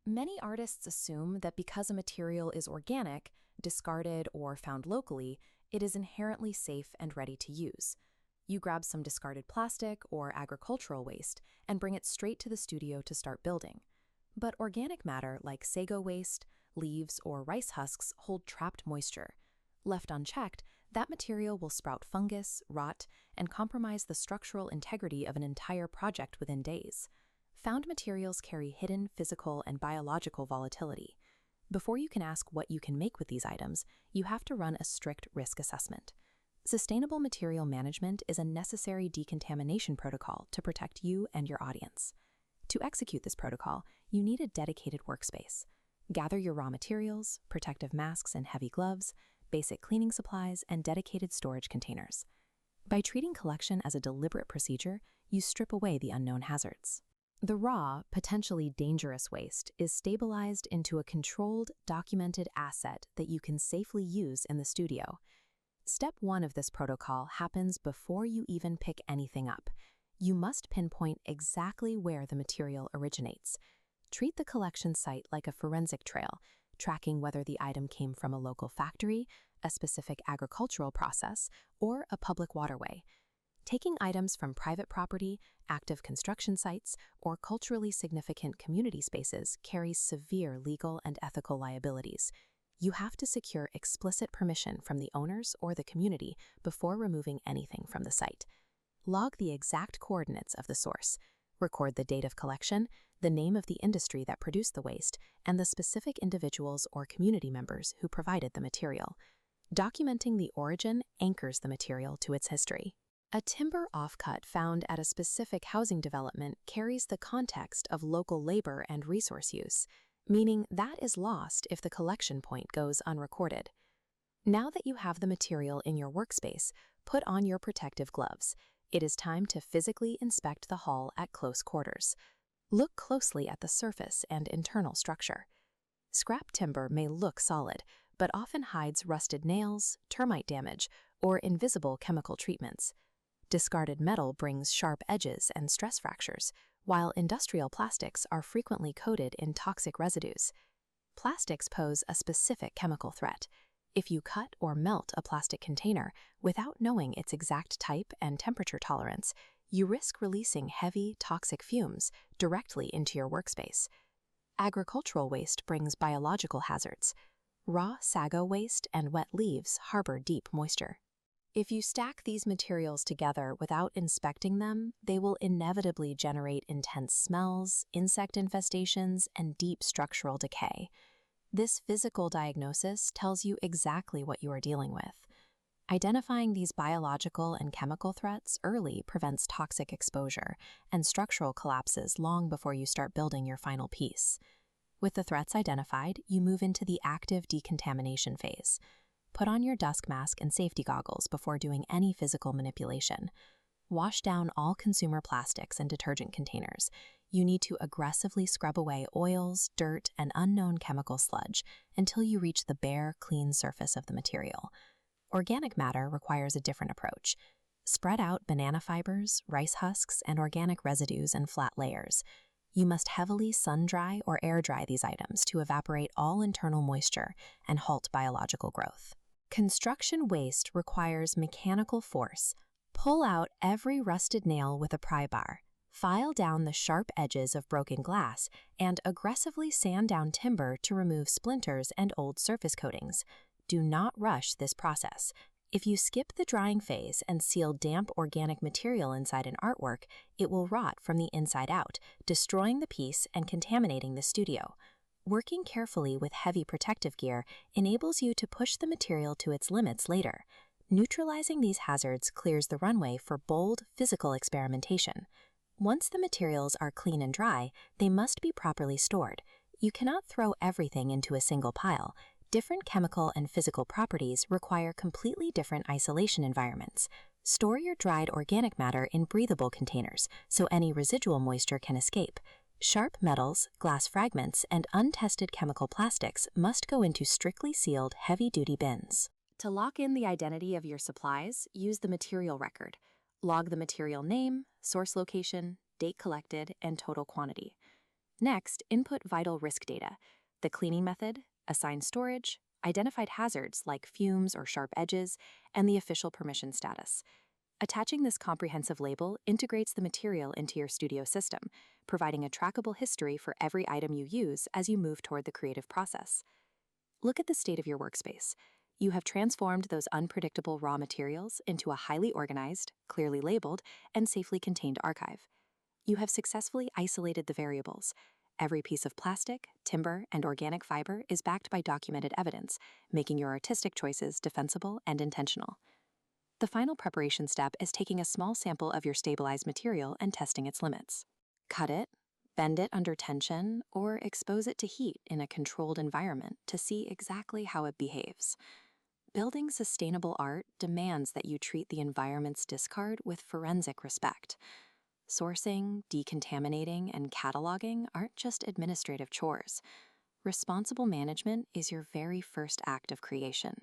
Many artists assume that because a material is organic, discarded, or found locally, it is inherently safe and ready to use. You grab some discarded plastic or agricultural waste and bring it straight to the studio to start building. But organic matter like sago waste, leaves, or rice husks hold trapped moisture. Left unchecked, that material will sprout fungus, rot, and compromise the structural integrity of an entire project within days. Found materials carry hidden physical and biological volatility. Before you can ask what you can make with these items, you have to run a strict risk assessment. Sustainable material management is a necessary decontamination protocol to protect you and your audience. To execute this protocol, you need a dedicated workspace. Gather your raw materials, protective masks and heavy gloves, basic cleaning supplies, and dedicated storage containers. By treating collection as a deliberate procedure, you strip away the unknown hazards. The raw, potentially dangerous waste is stabilized into a controlled, documented asset that you can safely use in the studio. Step 1 of this protocol happens before you even pick anything up. You must pinpoint exactly where the material originates. Treat the collection site like a forensic trail, tracking whether the item came from a local factory, a specific agricultural process, or a public waterway. Taking items from private property, active construction sites, or culturally significant community spaces carries severe legal and ethical liabilities. You have to secure explicit permission from the owners or the community before removing anything from the site. Log the exact coordinates of the source. Record the date of collection, the name of the industry that produced the waste, and the specific individuals or community members who provided the material. Documenting the origin anchors the material to its history. A timber offcut found at a specific housing development carries the context of local labor and resource use, meaning that is lost if the collection point goes unrecorded. Now that you have the material in your workspace, put on your protective gloves. It is time to physically inspect the haul at close quarters. Look closely at the surface and internal structure. Scrap timber may look solid, but often hides rusted nails, termite damage, or invisible chemical treatments. Discarded metal brings sharp edges and stress fractures, while industrial plastics are frequently coated in toxic residues. Plastics pose a specific chemical threat. If you cut or melt a plastic container without knowing its exact type and temperature tolerance, you risk releasing heavy, toxic fumes directly into your workspace. Agricultural waste brings biological hazards. Raw sago waste and wet leaves harbor deep moisture. If you stack these materials together without inspecting them, they will inevitably generate intense smells, insect infestations, and deep structural decay. This physical diagnosis tells you exactly what you are dealing with. Identifying these biological and chemical threats early prevents toxic exposure and structural collapses long before you start building your final piece. With the threats identified, you move into the active decontamination phase. Put on your dust mask and safety goggles before doing any physical manipulation. Wash down all consumer plastics and detergent containers. You need to aggressively scrub away oils, dirt, and unknown chemical sludge until you reach the bare, clean surface of the material. Organic matter requires a different approach. Spread out banana fibers, rice husks, and organic residues in flat layers. You must heavily sun-dry or air-dry these items to evaporate all internal moisture and halt biological growth. Construction waste requires mechanical force. Pull out every rusted nail with a pry bar. File down the sharp edges of broken glass and aggressively sand down timber to remove splinters and old surface coatings. Do not rush this process. If you skip the drying phase and seal damp organic material inside an artwork, it will rot from the inside out, destroying the piece and contaminating the studio. Working carefully with heavy protective gear enables you to push the material to its limits later. Neutralizing these hazards clears the runway for bold, physical experimentation. Once the materials are clean and dry, they must be properly stored. You cannot throw everything into a single pile. Different chemical and physical properties require completely different isolation environments. Store your dried organic matter in breathable containers so any residual moisture can escape. Sharp metals, glass fragments, and untested chemical plastics must go into strictly sealed, heavy-duty bins. To lock in the identity of your supplies, use the material record. Log the material name, source location, date collected, and total quantity. Next, input vital risk data, the cleaning method, assigned storage, identified hazards like fumes or sharp edges, and the official permission status. Attaching this comprehensive label integrates the material into your studio system, providing a trackable history for every item you use as you move toward the creative process. Look at the state of your workspace. You have transformed those unpredictable raw materials into a highly organized, clearly labeled, and safely contained archive. You have successfully isolated the variables. Every piece of plastic, timber, and organic fiber is backed by documented evidence, making your artistic choices defensible and intentional. The final preparation step is taking a small sample of your stabilized material and testing its limits. Cut it, bend it under tension, or expose it to heat in a controlled environment to see exactly how it behaves. Building sustainable art demands that you treat the environment's discard with forensic respect. Sourcing, decontaminating, and cataloging aren't just administrative chores. Responsible management is your very first act of creation.